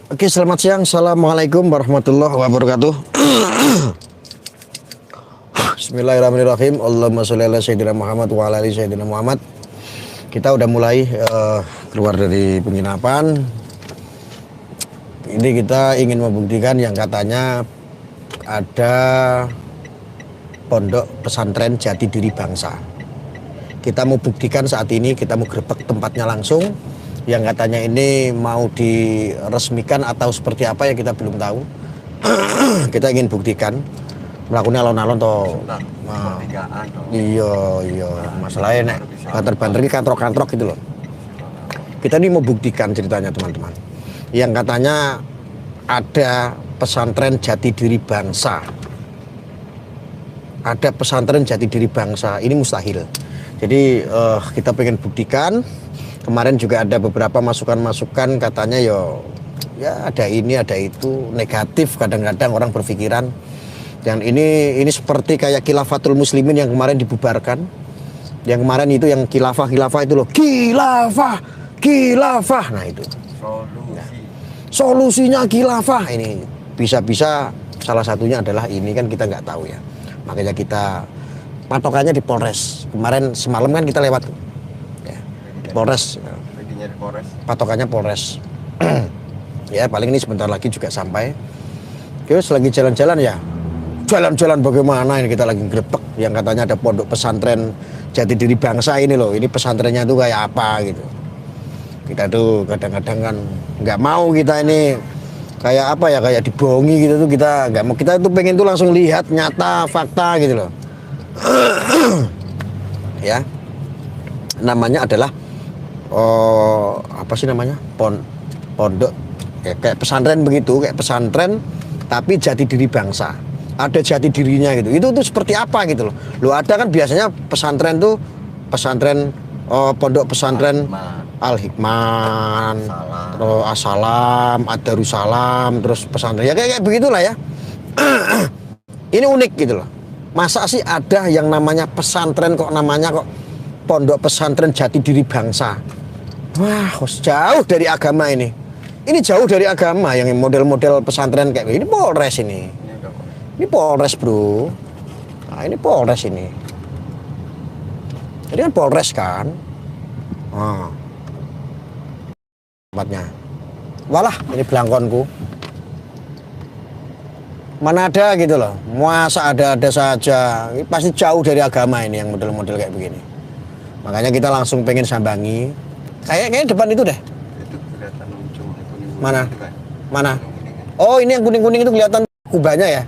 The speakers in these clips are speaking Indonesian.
Oke, selamat siang. Assalamualaikum warahmatullahi wabarakatuh. Bismillahirrahmanirrahim. Allahumma sholli ala sayyidina Muhammad wa ala ali sayyidina Muhammad. Kita udah mulai keluar dari penginapan. Ini kita ingin membuktikan yang katanya ada pondok pesantren Jati Diri Bangsa. Kita mau buktikan saat ini, kita mau grebek tempatnya langsung. Yang katanya ini mau diresmikan atau seperti apa ya kita belum tahu. Kita ingin buktikan melakukan alon-alon toh. Iya, masalahnya nek banter-banter ini kantrok-kantrok gitu loh. Kita ini mau buktikan ceritanya teman-teman. Yang katanya ada pesantren Jati Diri Bangsa. Ada pesantren Jati Diri Bangsa, ini mustahil. Jadi kita pengen buktikan. Kemarin juga ada beberapa masukan-masukan katanya ya ada ini ada itu negatif, kadang-kadang orang berpikiran. Dan ini seperti kayak Khilafatul Muslimin yang kemarin dibubarkan. Yang kemarin itu yang khilafah itu loh. Khilafah. Nah itu. Solusinya khilafah ini bisa-bisa salah satunya adalah ini kan kita nggak tahu ya. Makanya kita patokannya di Polres. Kemarin semalam kan kita lewat Polres, patokannya Polres. Ya paling ini sebentar lagi juga sampai. Terus lagi jalan-jalan ya, jalan-jalan bagaimana ini kita lagi grebek. Yang katanya ada pondok pesantren Jati Diri Bangsa ini loh. Ini pesantrennya tuh kayak apa gitu. Kita tuh kadang-kadang kan nggak mau kita ini kayak apa ya, kayak dibohongi gitu tuh kita nggak mau. Kita tuh pengen tuh langsung lihat nyata fakta gitu loh. Ya, namanya adalah apa sih namanya, pondok ya, kayak pesantren begitu, kayak pesantren tapi Jati Diri Bangsa, ada jati dirinya gitu. Itu tuh seperti apa gitu loh. Lo ada kan biasanya pesantren tuh pesantren pondok pesantren Al-Hikman, terus As-Salam, Ad-Darussalam, terus pesantren ya kayak begitulah ya. Ini unik gitu loh. Masa sih ada yang namanya pesantren kok namanya kok pondok pesantren Jati Diri Bangsa. Wah, jauh dari agama ini. Ini jauh dari agama yang model-model pesantren kayak ini. Polres ini. Ini Polres, bro. Nah, ini Polres ini. Jadi kan Polres kan. Nah. Tempatnya. Walah, ini belangkonku. Mana ada gitu loh. Masa ada saja. Ini pasti jauh dari agama ini yang model-model kayak begini. Makanya kita langsung pengen sambangi. Kayaknya depan itu deh. Itu kelihatan ujung Mana? Mana? Oh, ini yang kuning-kuning itu kelihatan kubahnya ya.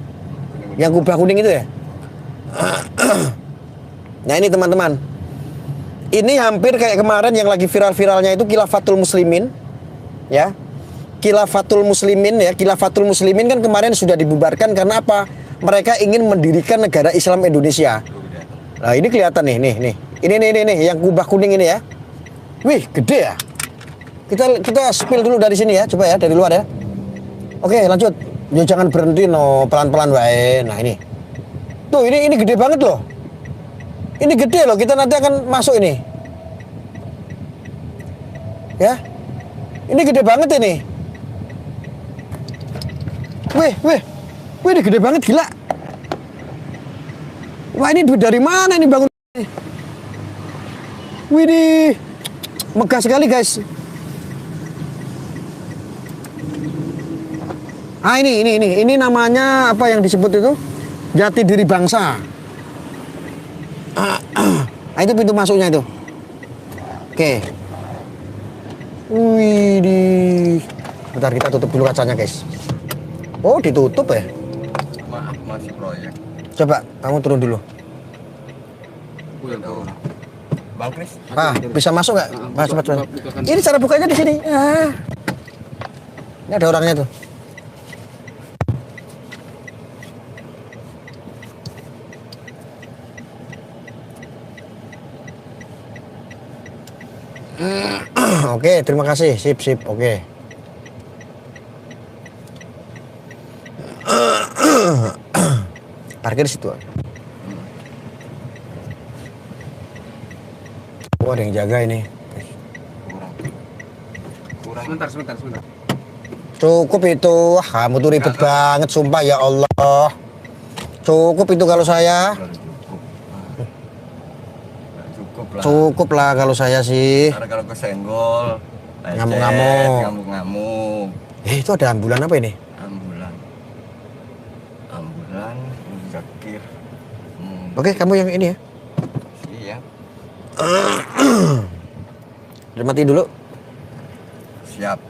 Yang kubah kuning itu ya. Nah, ini teman-teman. Ini hampir kayak kemarin yang lagi viral-viralnya itu Khilafatul Muslimin. Ya. Khilafatul Muslimin ya. Khilafatul Muslimin kan kemarin sudah dibubarkan karena apa? Mereka ingin mendirikan negara Islam Indonesia. Nah, ini kelihatan nih. Ini yang kubah kuning ini ya. Wih, gede ya. Kita spill dulu dari sini ya, coba ya, dari luar ya. Oke, lanjut. Ya, jangan berhenti no, pelan-pelan wae. Nah, ini. Tuh, ini gede banget loh. Ini gede loh, kita nanti akan masuk ini. Ya. Ini gede banget ini. Wih, ini gede banget, gila. Wah, ini duit dari mana ini bangun? Wih, megah sekali guys. Ah, ini namanya apa yang disebut itu? Jati Diri Bangsa. Nah, itu pintu masuknya itu. Oke. Wih, bentar kita tutup dulu kacanya guys. Oh, ditutup ya? Maaf, masih proyek. Coba kamu turun dulu. Bang Kris, Bisa masuk nggak? Cepat. Ini cara bukanya di sini. Ini ada orangnya tuh. Oke, terima kasih. Sip. Oke. Parkir situ. Oh, ada yang jaga ini. kurang. Sebentar. Cukup itu. Wah, kamu tuh ribet banget sumpah ya Allah. Cukup itu kalau saya. Cukup lah. Cukup lah kalau saya sih. Karena kalau kesenggol, lecet, Ngamuk-ngamuk. ngamuk-ngamuk. Itu ada ambulan apa ini? Ambulan. Ambulan, zakir. Oke, kamu yang ini ya. Siap. Udah mati dulu. Siap.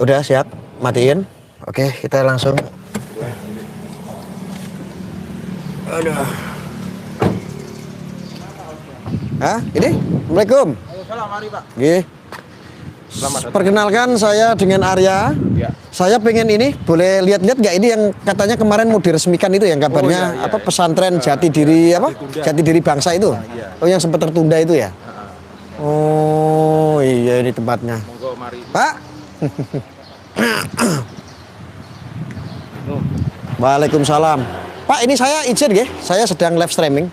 Udah siap, matiin. Oke, kita langsung. Aduh. Hah? Ini? Assalamualaikum. Waalaikumsalam, mari Pak. Gih. Perkenalkan saya dengan Arya. Ya. Saya pengen ini, boleh lihat-lihat nggak ini yang katanya kemarin mau diresmikan itu yang kabarnya iya, apa iya. pesantren Jati Diri apa? Ditunda. Jati Diri Bangsa itu. iya. Oh, yang sempat tertunda itu ya? Oh, iya ini tempatnya. Monggo mari. Pak. Nuh, Waalaikumsalam. Pak, ini saya izin ya, saya sedang live streaming.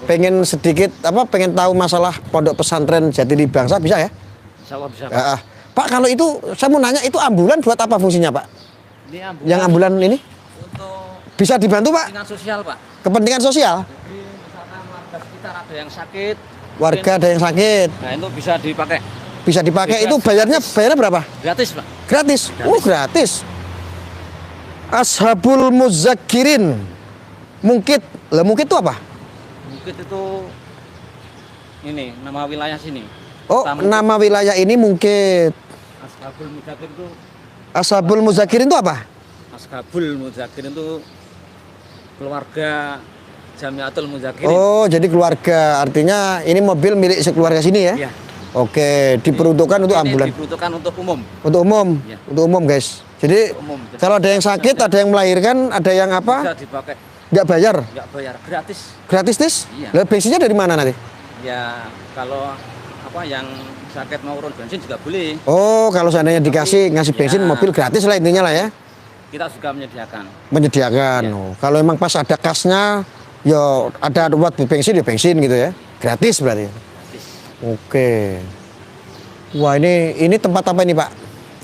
Pengen sedikit pengen tahu masalah pondok pesantren Jati Diri Bangsa bisa ya? insyaallah bisa Pak. Pak, kalau itu saya mau nanya itu ambulan buat apa fungsinya, Pak? Ini ambulan Yang ambulan ini untuk bisa dibantu, Pak? kepentingan sosial, Pak. Kepentingan sosial? Jadi misalkan warga sekitar ada yang sakit, Warga ada yang sakit, nah itu bisa dipakai bisa dipakai. Bebas. Itu bayarnya berapa? gratis, Pak. Gratis. Oh, gratis. Ashabul Muzakirin. Mungkit. Lah mungkit itu apa? Mungkin itu ini nama wilayah sini. Oh, Taman nama wilayah ini Mungkit. Ashabul Muzakir itu Ashabul Muzakirin itu apa? Ashabul Muzakir itu keluarga Jamiatul Muzakirin. Oh, jadi keluarga. Artinya ini mobil milik sekeluarga sini ya? Iya. Oke, diperuntukkan untuk Ini ambulan. diperuntukkan untuk umum. Untuk umum. Iya. Untuk umum, guys. Jadi Untuk umum. Jadi kalau ada yang sakit, ada yang melahirkan, ada yang bisa apa? dipakai, Nggak bayar. nggak bayar, gratis. Gratis, Tis? Iya. Lah bensinnya dari mana nanti? Ya kalau yang sakit mau urun bensin juga boleh. Oh, kalau seandainya dikasih ngasih bensin Ya. mobil gratis lah intinya lah ya. Kita juga menyediakan. Menyediakan. Ya. Oh, kalau emang pas ada kasnya, ya ada buat bensin ya bensin gitu ya. Gratis berarti. Gratis. Oke. Wah, ini tempat apa ini, Pak?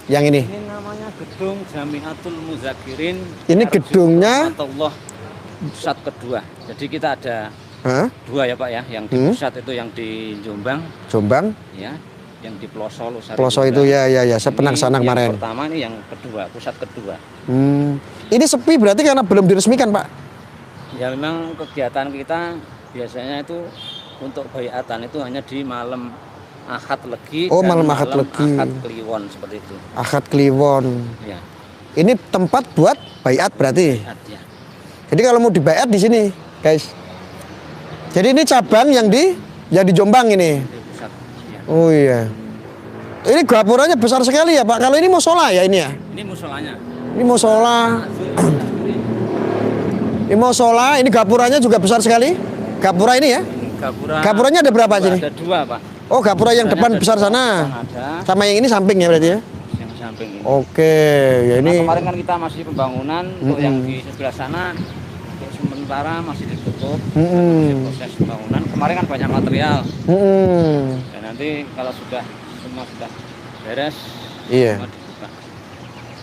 Yang ini. Ini namanya gedung Jamiatul Muzakirin. Ini gedungnya? Allah pusat kedua. Jadi kita ada Hah? dua ya Pak ya. Yang di pusat itu yang di Jombang, Jombang. ya. Yang di Ploso Losari Ploso juga. itu ya. Saya pernah Ini kesana kemarin. Yang pertama ini yang kedua, pusat kedua. Ini sepi berarti karena belum diresmikan, Pak. Ya memang kegiatan kita biasanya itu untuk baiatan itu hanya di malam Ahad Legi. Oh, dan malam Ahad Legi. Ahad Kliwon seperti itu. Ahad Kliwon. Ya, Ini tempat buat baiat berarti. Ahad ya. Jadi kalau mau dibaiat di sini, guys. Jadi ini cabang yang di Jombang ini. Di pusat. Ya. Oh iya. Ini gapuranya besar sekali ya, Pak. Kalau ini musola ya ini ya. Ini musolanya. Ini musola. Ini musola, ini gapuranya juga besar sekali. Gapura ini ya. Gapura. Gapuranya ada berapa sini? Ada dua Pak. Oh, gapura yang depan Ada besar dua. sana. Ada Sama yang ini samping ya berarti ya. yang samping ini. Oke, ya Nah, ini. kemarin kan kita masih pembangunan untuk yang di sebelah sana untuk sementara masih ditutup. Masih proses pembangunan. Kemarin kan banyak material. Dan nanti kalau semua sudah beres, Iya. semua dibuka.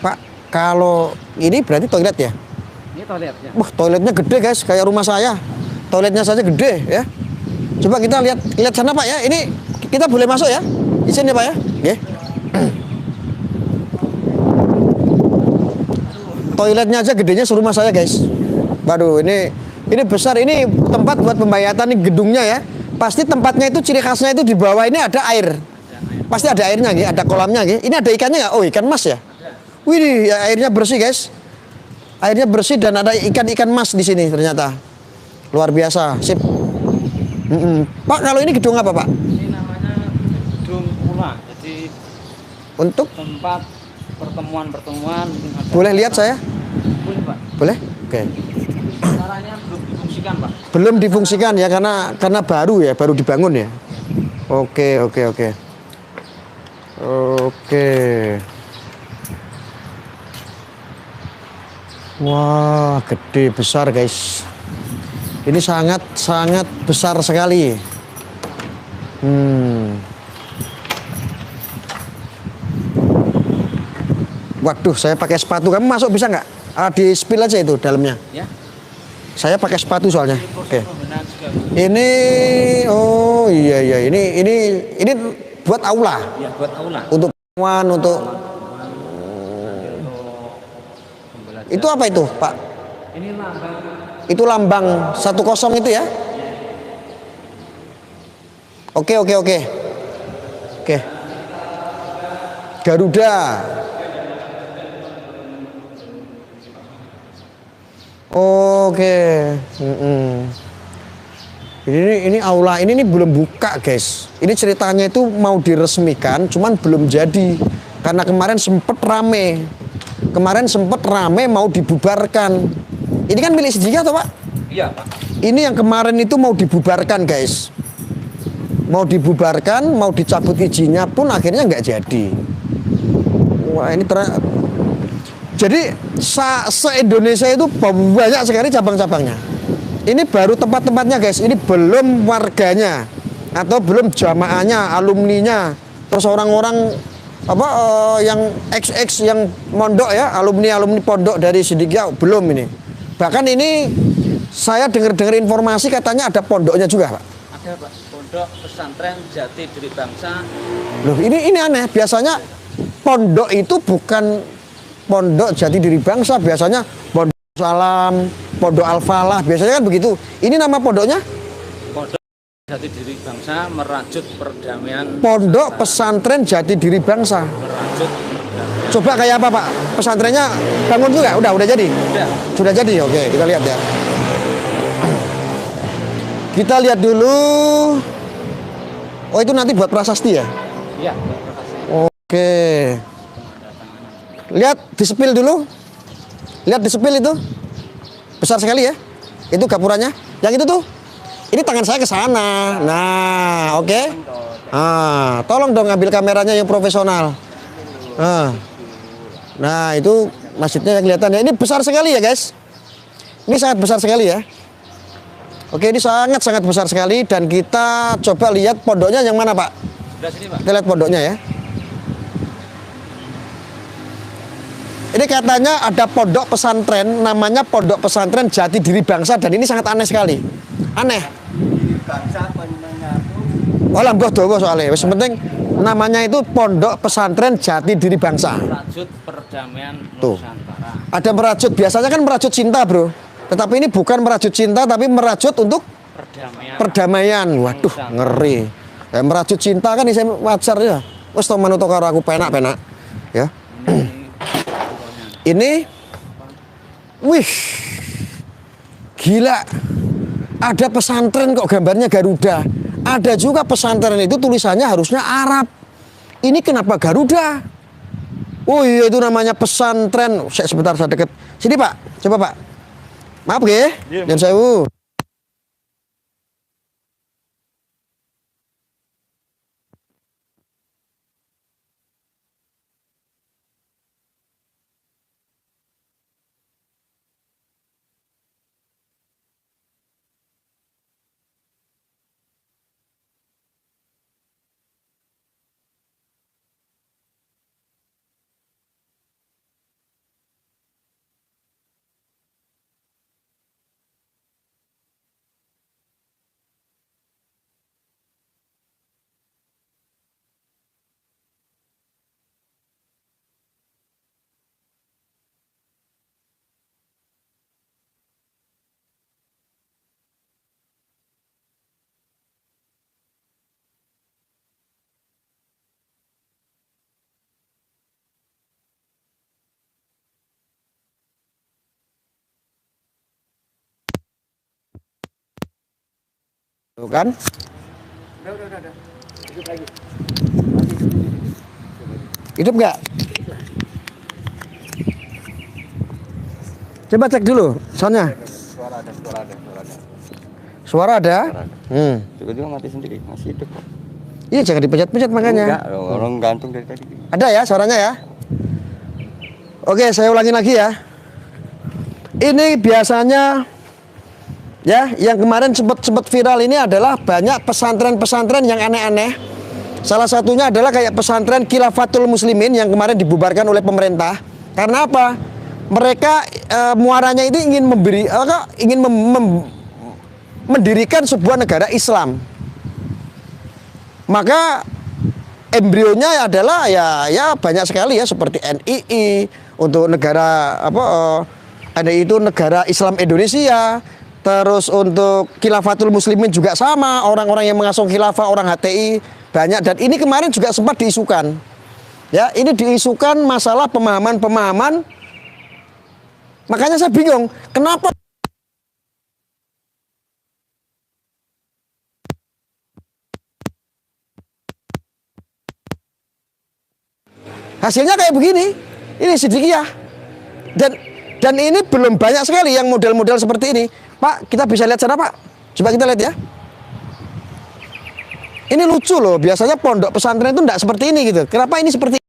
Pak, kalau ini berarti toilet ya? Ini toiletnya. Wah, toiletnya gede guys, kayak rumah saya. Toiletnya saja gede ya. Coba kita lihat sana Pak ya. Ini kita boleh masuk ya? Izin ya Pak ya? Oke. Toiletnya aja gedenya serumah saya guys. Waduh, ini besar. Ini tempat buat pembayatan nih gedungnya ya. Pasti tempatnya itu ciri khasnya itu di bawah ini ada air. Pasti ada airnya gitu, ada kolamnya gitu. Ini ada ikannya nggak? Oh, ikan mas ya? Wih, ya, airnya bersih guys. Airnya bersih dan ada ikan-ikan mas di sini ternyata. Luar biasa, sip. Pak, kalau ini gedung apa Pak? Ini namanya gedung pula. Jadi Untuk tempat pertemuan-pertemuan. Mungkin ada boleh lihat saya? Boleh Pak. Boleh? Oke. Caranya belum difungsikan Pak. Belum difungsikan ya karena baru ya, baru dibangun ya. Oke. Wah, gede besar guys. Ini sangat besar sekali. Waduh, saya pakai sepatu. Kamu masuk bisa nggak? Di spill aja itu dalamnya. Ya. Saya pakai sepatu soalnya. Oke. Pembenahan juga. Ini, oh iya, ini buat aula. Ya, buat aula. Untuk perempuan, untuk Pembelajaran. itu apa itu, Pak? Ini lambang. Itu lambang 10 itu ya? Oke. Garuda. Oke. Ini aula ini belum buka, guys. Ini ceritanya itu mau diresmikan, cuman belum jadi. Karena kemarin sempet rame. Mau dibubarkan. Ini kan milik Sidika atau Pak? Iya, Pak. Ini yang kemarin itu mau dibubarkan, guys. Mau dibubarkan, mau dicabut izinnya pun akhirnya nggak jadi. Wah, ini jadi se-Indonesia itu banyak sekali cabang-cabangnya. Ini baru tempat-tempatnya, guys. Ini belum warganya atau belum jamaahnya, alumninya. Terus orang-orang yang XX yang mondok ya, alumni pondok dari Sidika belum ini. Bahkan ini saya dengar informasi katanya ada pondoknya juga, Pak. Ada, Pak. Pondok Pesantren Jati Diri Bangsa. Loh, ini aneh. Biasanya pondok itu bukan pondok Jati Diri Bangsa, biasanya pondok Salam, pondok Al-Falah, biasanya kan begitu. Ini nama pondoknya? Pondok Jati Diri Bangsa Merajut Perdamaian. Pondok Pesantren Jati Diri Bangsa. Merajut Perdamaian. Coba kayak apa, Pak? Pesantrennya bangun juga? Udah jadi? Sudah jadi. Oke, kita lihat ya. Kita lihat dulu. Oh, itu nanti buat prasasti ya? Iya, terima kasih. Oke. Lihat di sepil dulu. Lihat di sepil itu. Besar sekali ya. Itu gapurannya. Yang itu tuh. Ini tangan saya ke sana. Nah, oke. Tolong dong ambil kameranya yang profesional. Nah, itu masjidnya yang kelihatan ya. Ini besar sekali ya, guys. Ini sangat besar sekali ya. Oke, ini sangat besar sekali dan kita coba lihat pondoknya yang mana, Pak? Sudah sini, Pak. Kita lihat pondoknya ya. Ini katanya ada pondok pesantren, namanya Pondok Pesantren Jati Diri Bangsa dan ini sangat aneh sekali. Aneh. Bangsa penyatu. Oh, lambuh dawa soalnya. Wis penting namanya itu Pondok Pesantren Jati Diri Bangsa. Merajut Perdamaian Tuh. Nusantara. Ada merajut, biasanya kan merajut cinta, Bro. Tetapi ini bukan merajut cinta tapi merajut untuk perdamaian. Waduh, ngeri. Merajut cinta kan ini wajar ya. Wes to manut karo aku penak-penak. Ya. Ini wih. Gila. Ada pesantren kok gambarnya Garuda. Ada juga pesantren itu tulisannya harusnya Arab. Ini kenapa Garuda? Oh iya, itu namanya pesantren. Sebentar saya deket. Sini, Pak. Coba, Pak. Maaf ya. Dan sewu. Tuh kan? Udah. Hidup lagi. Hidup nggak? Coba cek dulu soundnya. Suara ada. Suara ada? Tiba-tiba mati sendiri, masih hidup kok. Iya, jangan dipencet-pencet makanya. Enggak, orang gantung dari tadi. Ada ya suaranya ya? Oke, saya ulangi lagi ya. Ini biasanya ya, yang kemarin sempat viral ini adalah banyak pesantren-pesantren yang aneh-aneh. Salah satunya adalah kayak pesantren Khilafatul Muslimin yang kemarin dibubarkan oleh pemerintah. Karena apa? Mereka muaranya itu ingin mendirikan sebuah negara Islam. Maka embrionya adalah ya banyak sekali ya, seperti NII untuk negara NII itu negara Islam Indonesia. Terus untuk Khilafatul Muslimin juga sama, orang-orang yang mengasuh khilafah, orang HTI banyak. Dan ini kemarin juga sempat diisukan. Ya, ini diisukan masalah pemahaman-pemahaman. Makanya saya bingung, kenapa hasilnya kayak begini. Ini Siddiqiyah. Dan ini belum banyak sekali yang model-model seperti ini. Pak, kita bisa lihat sana, Pak. Coba kita lihat ya. Ini lucu loh. Biasanya pondok pesantren itu enggak seperti ini gitu. Kenapa ini seperti ini?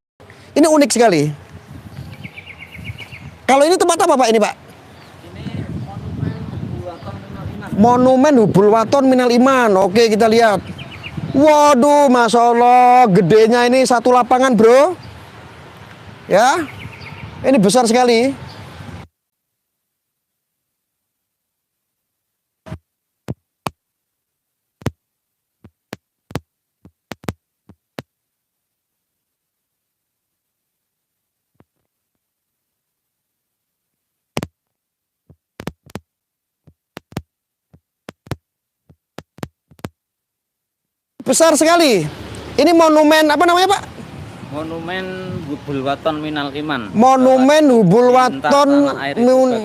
Ini unik sekali. Kalau ini tempat apa, Pak, ini, Pak? Monumen Hubul Waton Minal Iman. Oke, kita lihat. Waduh, Masya Allah, gedenya ini satu lapangan, bro. Ya, ini besar sekali. Besar sekali. Ini monumen apa namanya, Pak? Monumen Hubul Waton Minal Iman. Monumen Hubul Waton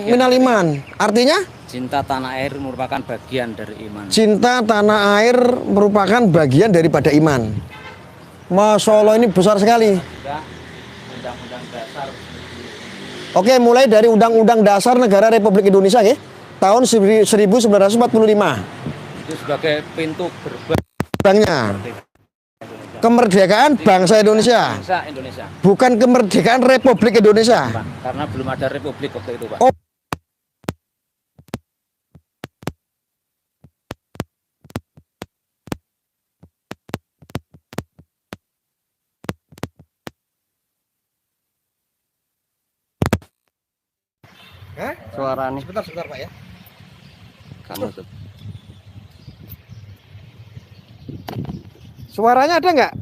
Minal Iman. Artinya? Cinta tanah air merupakan bagian dari iman. Cinta tanah air merupakan bagian daripada iman. Masya Allah, ini besar sekali. Undang-undang dasar. Oke, mulai dari Undang-Undang Dasar Negara Republik Indonesia ya, tahun 1945. Itu sebagai pintu gerbangnya kemerdekaan bangsa Indonesia. Bangsa Indonesia. Bukan kemerdekaan Republik Indonesia. Karena belum ada republik waktu itu, Pak. Oh. Suara nih. Sebentar Pak ya. Kamu tuh. Suaranya ada nggak?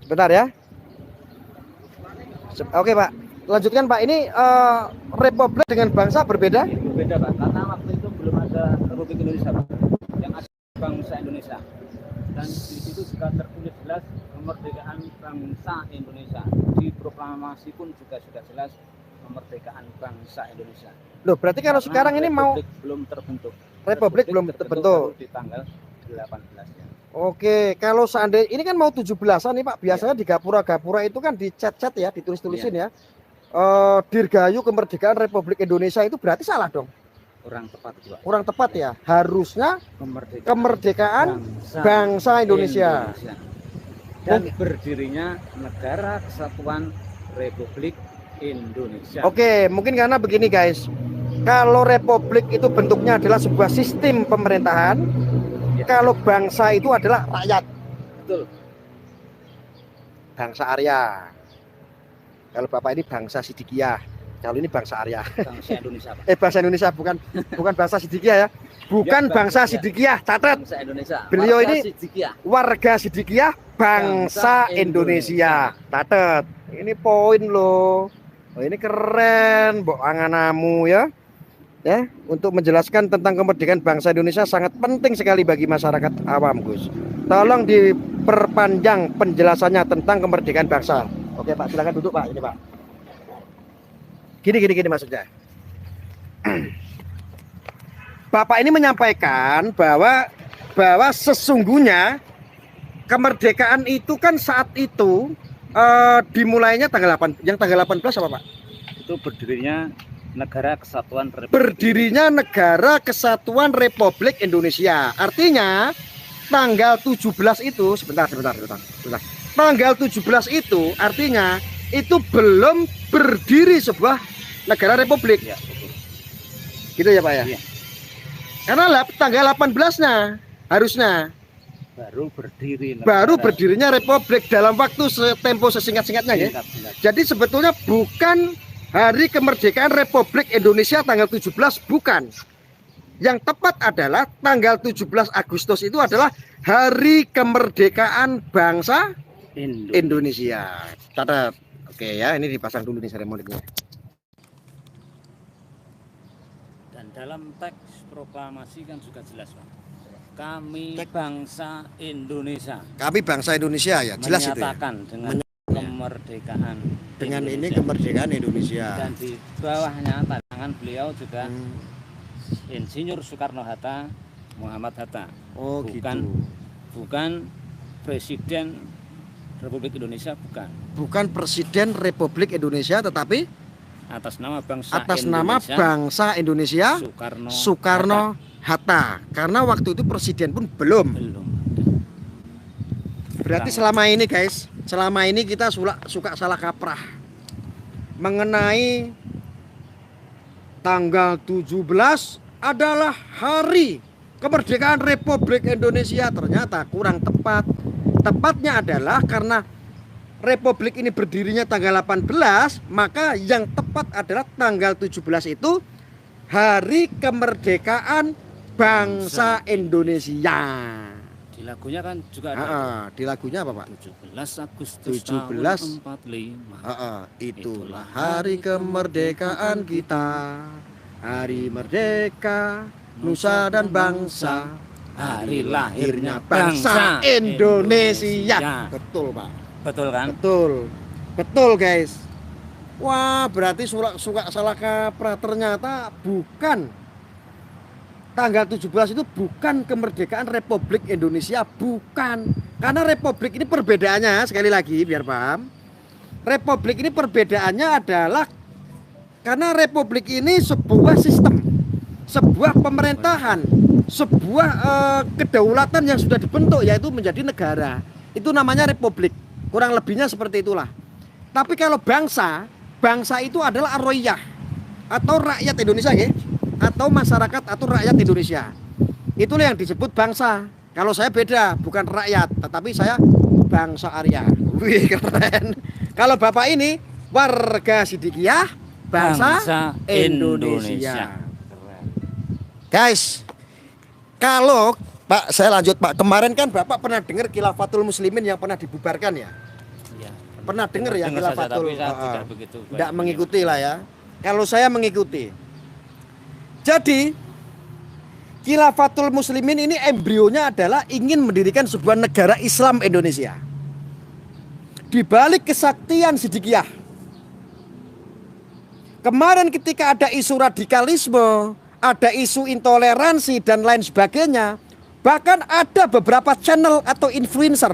Bentar ya. Oke Pak, lanjutkan Pak. Ini republik dengan bangsa berbeda? Berbeda Pak, karena waktu itu belum ada Republik Indonesia Pak. Yang ada bangsa Indonesia. Dan di situ juga tertulis jelas kemerdekaan bangsa Indonesia. Di proklamasi pun juga sudah jelas kemerdekaan bangsa Indonesia. Loh, berarti kalau sekarang ini mau belum terbentuk. Republik belum terbentuk di tanggal 18 ya. Oke, kalau seandainya ini kan mau 17-an nih Pak. Biasanya di gapura-gapura itu kan dicat-cat ya, ditulis-tulisin ya. Dirgahayu kemerdekaan Republik Indonesia, itu berarti salah dong. Kurang tepat itu Pak. Kurang tepat ya. Harusnya kemerdekaan bangsa Indonesia. Dan berdirinya Negara Kesatuan Republik Indonesia. Oke, mungkin karena begini guys. Kalau republik itu bentuknya adalah sebuah sistem pemerintahan, kalau bangsa itu adalah rakyat. Betul. Bangsa Arya. Kalau Bapak ini bangsa Siddiqiyah. Kalau ini bangsa Arya. Bangsa Indonesia, Pak. Bangsa Indonesia, bukan bangsa Siddiqiyah ya. Bukan bangsa Siddiqiyah, catat. Bangsa Indonesia. Beliau warga ini Siddiqiyah. Warga Siddiqiyah, bangsa Indonesia. Catat. Ini poin loh. Oh, ini keren, Mbok Anganamu ya. Ya, untuk menjelaskan tentang kemerdekaan bangsa Indonesia sangat penting sekali bagi masyarakat awam, Gus. Tolong diperpanjang penjelasannya tentang kemerdekaan bangsa. Oke, Pak, silakan duduk, Pak. Ini, Pak. Gini maksudnya. Bapak ini menyampaikan bahwa sesungguhnya kemerdekaan itu kan saat itu dimulainya tanggal 8. Yang tanggal 18 apa, Pak? Itu berdirinya Negara Kesatuan Republik. Berdirinya Negara Kesatuan Republik Indonesia. Artinya tanggal 17 itu sebentar. Tanggal 17 itu artinya itu belum berdiri sebuah negara republik. Ya, betul. Gitu ya, Pak ya? Iya. Karena tanggal 18-nya harusnya. baru berdirinya republik dalam waktu tempo sesingkat-singkatnya ya. Jadi sebetulnya bukan hari kemerdekaan Republik Indonesia tanggal 17, bukan. Yang tepat adalah tanggal 17 Agustus itu adalah hari kemerdekaan bangsa Indonesia. Catat. Oke ya, ini dipasang dulu nih seremoninya. Dan dalam teks proklamasi kan juga jelas, Pak. Kami bangsa Indonesia. Kami bangsa Indonesia ya, jelas itu ya. Menyatakan dengan kemerdekaan. Dengan Indonesia. ini kemerdekaan Indonesia. Dan di bawahnya tangan beliau juga Insinyur Soekarno-Hatta, Muhammad Hatta. Oh gitu. Bukan Presiden Republik Indonesia, bukan. Bukan Presiden Republik Indonesia, tetapi Atas nama bangsa atas Indonesia, nama bangsa Indonesia Soekarno Hatta. Karena waktu itu presiden pun belum. Berarti selama ini guys, selama ini kita suka salah kaprah mengenai tanggal 17 adalah hari kemerdekaan Republik Indonesia. Ternyata kurang tepat. Tepatnya adalah karena Republik ini berdirinya tanggal 18, maka yang tepat adalah tanggal 17 itu hari kemerdekaan bangsa Indonesia. Di lagunya kan juga ada. Di lagunya apa, Pak? 17 Agustus 17 tahun 45. Itulah hari kemerdekaan kita. Hari merdeka nusa dan bangsa. Hari lahirnya bangsa Indonesia. Betul, Pak. Betul kan? Betul. Betul, guys. Wah, berarti suka salah kaprah. Ternyata bukan. Tanggal 17 itu bukan kemerdekaan Republik Indonesia, bukan. Karena republik ini perbedaannya, sekali lagi biar paham. Republik ini perbedaannya adalah karena republik ini sebuah sistem, sebuah pemerintahan, sebuah kedaulatan yang sudah dibentuk, yaitu menjadi negara. Itu namanya republik. Kurang lebihnya seperti itulah. Tapi kalau bangsa itu adalah ar-royah atau rakyat Indonesia ya. Atau masyarakat atau rakyat Indonesia. Itulah yang disebut bangsa. Kalau saya beda, bukan rakyat, tetapi saya bangsa Arya. Wih, keren. Kalau Bapak ini warga Sidikiyah bangsa Indonesia. Guys, kalau Pak, saya lanjut Pak. Kemarin kan Bapak pernah dengar Khilafatul Muslimin yang pernah dibubarkan ya? Iya. Pernah dengar ya Khilafatul? Tidak mengikuti lah ya. Kalau saya mengikuti. Jadi Khilafatul Muslimin ini embrionya adalah ingin mendirikan sebuah negara Islam Indonesia. Di balik kesaktian Sidikiyah. Kemarin ketika ada isu radikalisme, ada isu intoleransi dan lain sebagainya, bahkan ada beberapa channel atau influencer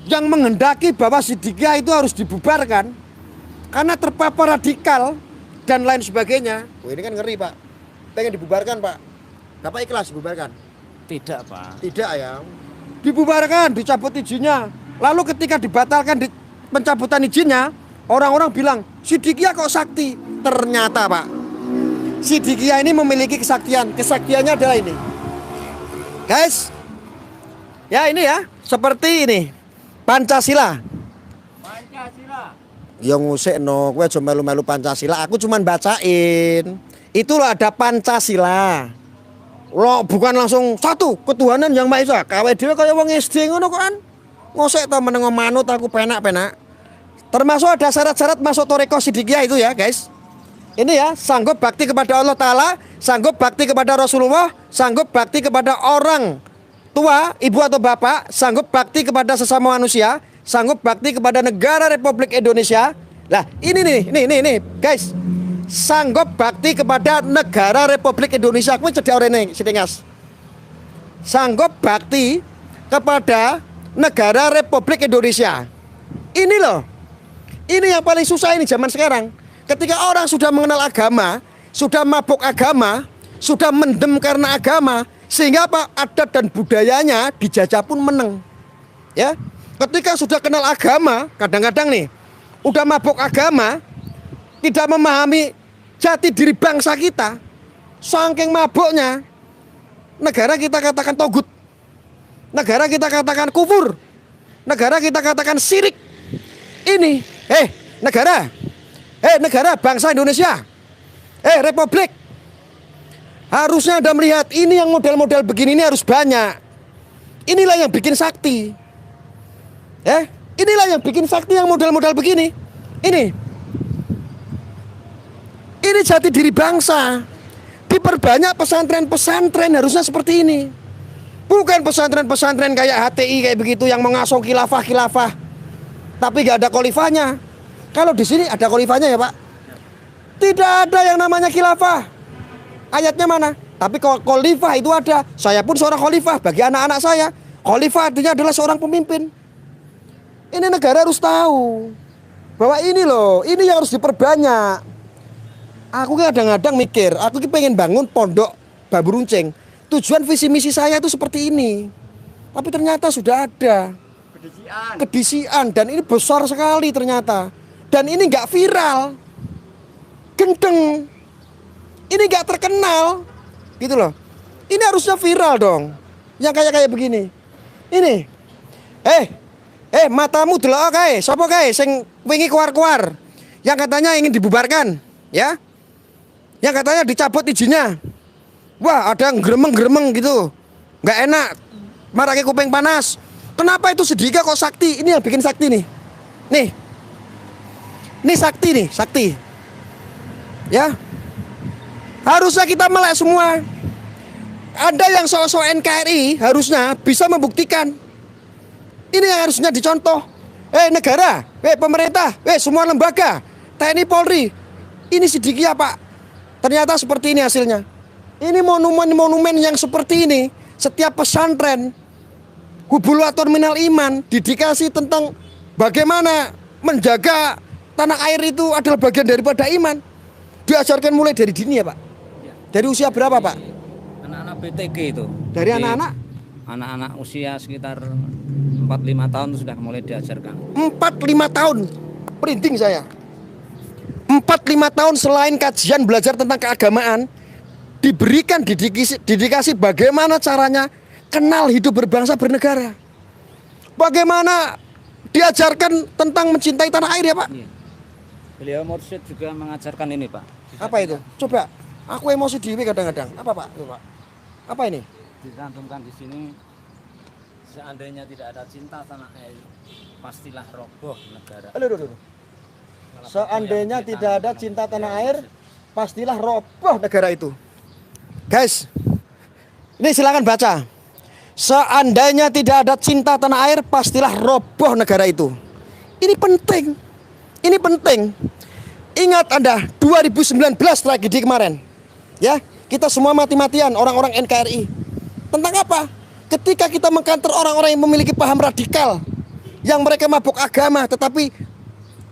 yang menghendaki bahwa Sidikiyah itu harus dibubarkan karena terpapar radikal dan lain sebagainya. Oh, ini kan ngeri, Pak. Pengen dibubarkan, Pak. Bapak ikhlas dibubarkan? Tidak, Pak. Tidak ya. Dibubarkan, dicabut izinnya. Lalu ketika dibatalkan pencabutan izinnya, orang-orang bilang, Sidikiyah kok sakti? Ternyata, Pak, Sidikiyah ini memiliki kesaktian. Kesaktiannya adalah ini. Guys. Ya, ini ya, seperti ini. Pancasila. Yang ngusik no, gue cuma melu-melu Pancasila. Aku cuman bacain. Itulah ada Pancasila. Lo bukan langsung satu ketuhanan yang Maha Esa. Kawe dhewe kaya wong SD ngono kok kan. Ngosek to menengo manut aku penak-penak. Termasuk ada syarat-syarat masuk Thariqah Sidikiyah itu ya, guys. Ini ya, sanggup bakti kepada Allah Ta'ala, sanggup bakti kepada Rasulullah, sanggup bakti kepada orang tua, ibu atau bapak, sanggup bakti kepada sesama manusia, sanggup bakti kepada negara Republik Indonesia. Lah, ini nih, guys. Sanggup bakti kepada negara Republik Indonesia. Aku jadi orang ini, Sitingas. Sanggup bakti kepada negara Republik Indonesia. Ini loh. Ini yang paling susah ini zaman sekarang. Ketika orang sudah mengenal agama, sudah mabuk agama, sudah mendem karena agama, sehingga apa? Adat dan budayanya dijajah pun meneng. Ya. Ketika sudah kenal agama, kadang-kadang nih, udah mabuk agama, tidak memahami jati diri bangsa kita, saking mabuknya, negara kita katakan togut. negara kita katakan kufur, negara kita katakan syirik. Ini, negara bangsa Indonesia, Republik. Harusnya Anda melihat ini yang model-model begini ini harus banyak. Inilah yang bikin sakti. Inilah yang bikin sakti yang model-model begini. Ini jati diri bangsa. Diperbanyak pesantren-pesantren harusnya seperti ini. Bukan pesantren-pesantren kayak HTI kayak begitu yang mengasuh khilafah. Tapi gak ada khalifahnya. Kalau di sini ada khalifahnya ya Pak? Tidak ada yang namanya khilafah. Ayatnya mana? Tapi kalau khalifah itu ada. Saya pun seorang khalifah bagi anak-anak saya. Khalifah artinya adalah seorang pemimpin. Ini negara harus tahu bahwa ini loh, ini yang harus diperbanyak. Aku kadang-kadang mikir, aku pengen bangun pondok bambu runcing. Tujuan visi misi saya itu seperti ini. Tapi ternyata sudah ada kedisian dan ini besar sekali ternyata. Dan ini nggak viral, gendeng. Ini nggak terkenal, gitu loh. Ini harusnya viral dong. Yang kayak begini. Ini, matamu delok kae, sapa kae sing wingi keluar-keluar, yang katanya ingin dibubarkan, ya? Yang katanya dicabut izinnya. Wah, ada yang gremeng-gremeng gitu, nggak enak, marake kuping panas. Kenapa itu sedika kok sakti? Ini yang bikin sakti nih. Nih sakti. Ya. Harusnya kita melek semua. Ada yang sok-sok NKRI harusnya bisa membuktikan. Ini yang harusnya dicontoh. Negara, pemerintah, semua lembaga, TNI Polri. Ini sedikit Pak. Ternyata seperti ini hasilnya. Ini monumen-monumen yang seperti ini. Setiap pesantren, hubul waton minal iman, didikasi tentang bagaimana menjaga tanah air itu adalah bagian daripada iman. Diajarkan mulai dari dini ya Pak. Dari usia berapa Pak? Anak-anak BTG itu. Dari anak-anak? Anak-anak usia sekitar 4-5 tahun itu sudah mulai diajarkan. 4-5 tahun. Printing saya. 4-5 tahun selain kajian belajar tentang keagamaan, diberikan didikasi bagaimana caranya kenal hidup berbangsa bernegara. Bagaimana diajarkan tentang mencintai tanah air ya Pak? Iya. Beliau mursyid juga mengajarkan ini Pak. Apa itu? Coba. Aku emosi diri kadang-kadang. Apa Pak? Coba. Apa ini? Dicantumkan di sini, seandainya tidak ada cinta tanah air, pastilah roboh negara. Aduh. Seandainya tidak ada cinta tanah air, pastilah roboh negara itu. Guys, ini silakan baca. Seandainya tidak ada cinta tanah air, pastilah roboh negara itu. Ini penting. Ini penting. Ingat Anda, 2019 tragedi kemarin. Ya, kita semua mati-matian orang-orang NKRI. Tentang apa? Ketika kita mengkanter orang-orang yang memiliki paham radikal, yang mereka mabuk agama tetapi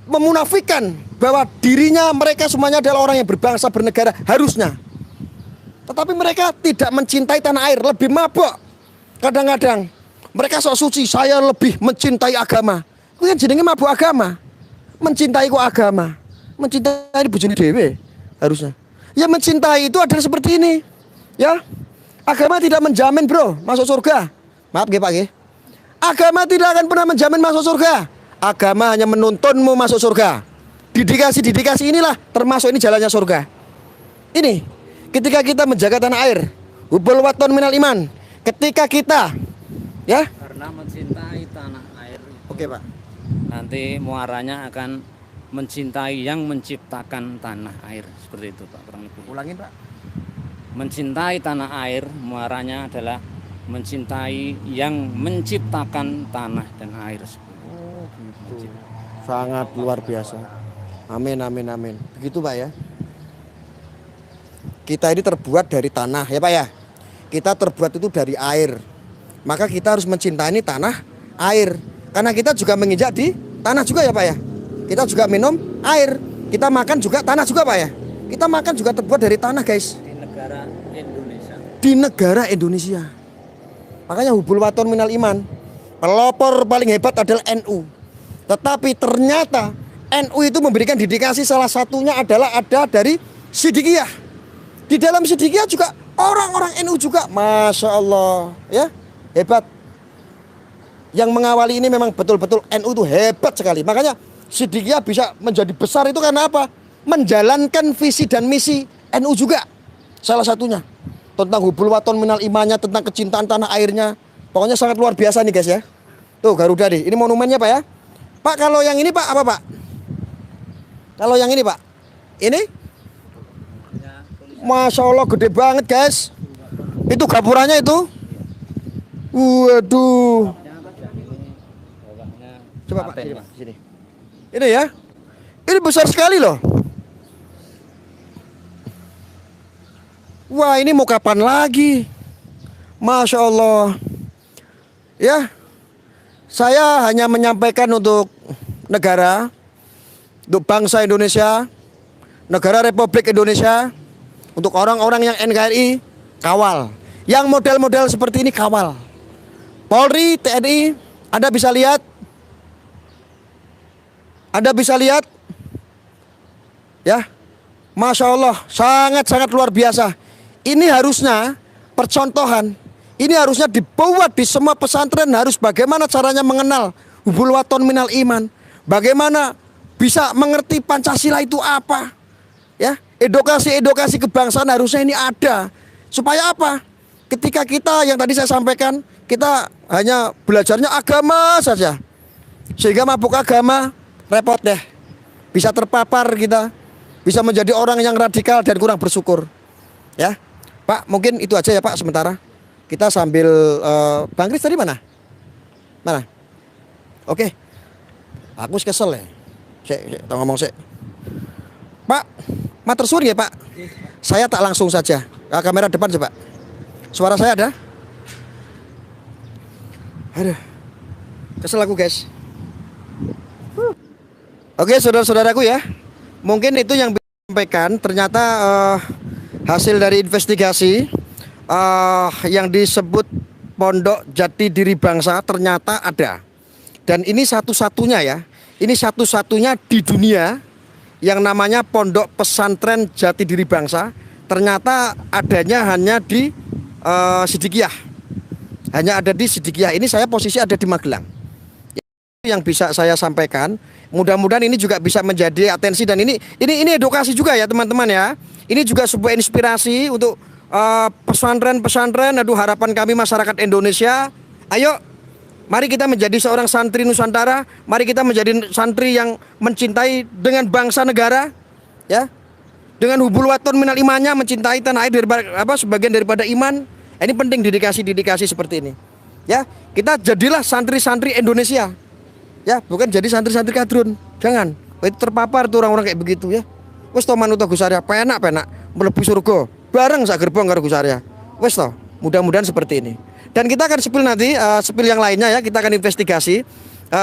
memunafikan bahwa dirinya mereka semuanya adalah orang yang berbangsa bernegara harusnya. Tetapi mereka tidak mencintai tanah air, lebih mabuk. Kadang-kadang mereka sok suci, saya lebih mencintai agama. Itu kan jenenge mabuk agama. Mencintai kok agama. Mencintai bojone dhewe harusnya. Ya mencintai itu adalah seperti ini. Ya. Agama tidak menjamin, Bro, masuk surga. Maaf nggih, Pak nggih. Agama tidak akan pernah menjamin masuk surga. Agama hanya menuntunmu masuk surga. Didikasi inilah termasuk ini jalannya surga. Ini ketika kita menjaga tanah air, hubul waton minal iman. Ketika kita ya Karena mencintai tanah air. Oke, Pak. Nanti muaranya akan mencintai yang menciptakan tanah air, seperti itu Pak, kurang lebih. Ulangin, Pak. Mencintai tanah air muaranya adalah mencintai yang menciptakan tanah dan air. Oh, gitu. Sangat luar biasa. Amin. Begitu Pak ya. Kita ini terbuat dari tanah ya Pak ya. Kita terbuat itu dari air. Maka kita harus mencintai tanah air. Karena kita juga menginjak di tanah juga ya Pak ya. Kita juga minum air. Kita makan juga tanah juga Pak ya. Kita makan juga terbuat dari tanah guys. Di negara Indonesia. Di negara Indonesia. Makanya hubul waton minal iman. Pelopor paling hebat adalah NU. Tetapi ternyata NU itu memberikan dedikasi, salah satunya adalah ada dari Sidikiyah. Di dalam Sidikiyah juga orang-orang NU juga, Masya Allah ya, hebat. yang mengawali ini memang betul-betul NU itu hebat sekali. Makanya Siddiqiyah bisa menjadi besar itu karena apa? Menjalankan visi dan misi NU juga. Salah satunya tentang hubul waton minal imannya, tentang kecintaan tanah airnya. Pokoknya sangat luar biasa nih guys ya. Tuh Garuda nih. Ini monumennya Pak ya. Pak, kalau yang ini Pak apa Pak? Kalau yang ini Pak, ini? Masya Allah gede banget guys. Itu gapuranya itu. Waduh. Coba Pak, sini Pak, sini. Ini ya. Ini besar sekali loh. Wah, ini mau kapan lagi? Masya Allah. Ya. Saya hanya menyampaikan untuk negara, untuk bangsa Indonesia, negara Republik Indonesia, untuk orang-orang yang NKRI, kawal. Yang model-model seperti ini kawal. Polri, TNI, Anda bisa lihat. Anda bisa lihat. Ya. Masya Allah, sangat-sangat luar biasa. Ini harusnya percontohan. Ini harusnya dibuat di semua pesantren, harus bagaimana caranya mengenal hubul waton minal iman. Bagaimana bisa mengerti Pancasila itu apa. Ya, edukasi kebangsaan harusnya ini ada. Supaya apa? Ketika kita yang tadi saya sampaikan, kita hanya belajarnya agama saja. Sehingga mabuk agama, repot deh. Bisa terpapar kita, bisa menjadi orang yang radikal dan kurang bersyukur. Ya, Pak, mungkin itu aja ya Pak sementara. Kita sambil Bang Kris tadi mana? Mana? Oke. Aku kesel ya. Sik, ngomong sik. Pak, matur suwun ya Pak. Saya tak langsung saja. Kamera depan coba. Suara saya ada? Aduh. Kesel aku guys. Oke, saudara-saudaraku ya. Mungkin itu yang bisa disampaikan. Ternyata hasil dari investigasi yang disebut Pondok Jati Diri Bangsa ternyata ada. Dan ini satu-satunya ya. Ini satu-satunya di dunia yang namanya Pondok Pesantren Jati Diri Bangsa. Ternyata adanya hanya di Siddiqiyah. Hanya ada di Siddiqiyah. Ini saya posisi ada di Magelang. Yang bisa saya sampaikan. Mudah-mudahan ini juga bisa menjadi atensi dan ini edukasi juga ya teman-teman ya. Ini juga sebuah inspirasi untuk pesantren-pesantren. Aduh, harapan kami masyarakat Indonesia, ayo mari kita menjadi seorang santri Nusantara. Mari kita menjadi santri yang mencintai dengan bangsa negara, ya, dengan hubul waton minal imannya, mencintai tanah air sebagian daripada iman. Ini penting dedikasi seperti ini, ya. Kita jadilah santri-santri Indonesia, ya, bukan jadi santri-santri kadrun. Jangan, itu terpapar tuh orang-orang kayak begitu ya. Wes to manut Gus Arya, penak mlebu surga. Bareng sak gerbong karo Gus Arya. Wes toh, mudah-mudahan seperti ini. Dan kita akan spill nanti, spill yang lainnya ya, kita akan investigasi.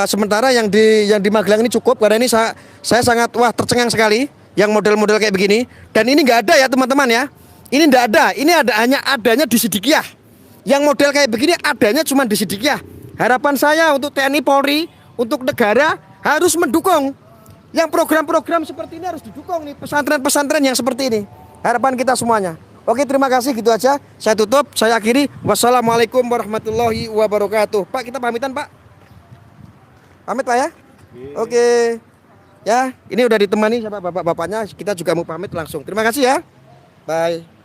Sementara yang di Magelang ini cukup karena ini saya sangat tercengang sekali yang model-model kayak begini. Dan ini nggak ada ya teman-teman ya. Ini nggak ada. Ini hanya adanya di Siddiqiyah. Yang model kayak begini adanya cuma di Siddiqiyah. Harapan saya untuk TNI Polri, untuk negara harus mendukung. Yang program-program seperti ini harus didukung nih, pesantren-pesantren yang seperti ini. Harapan kita semuanya. Oke, terima kasih, gitu aja. Saya tutup, saya akhiri. Wassalamualaikum warahmatullahi wabarakatuh. Pak, kita pamitan Pak. Pamit Pak ya. Oke. Ya, ini udah ditemani sama bapak-bapaknya. Kita juga mau pamit langsung. Terima kasih ya. Bye.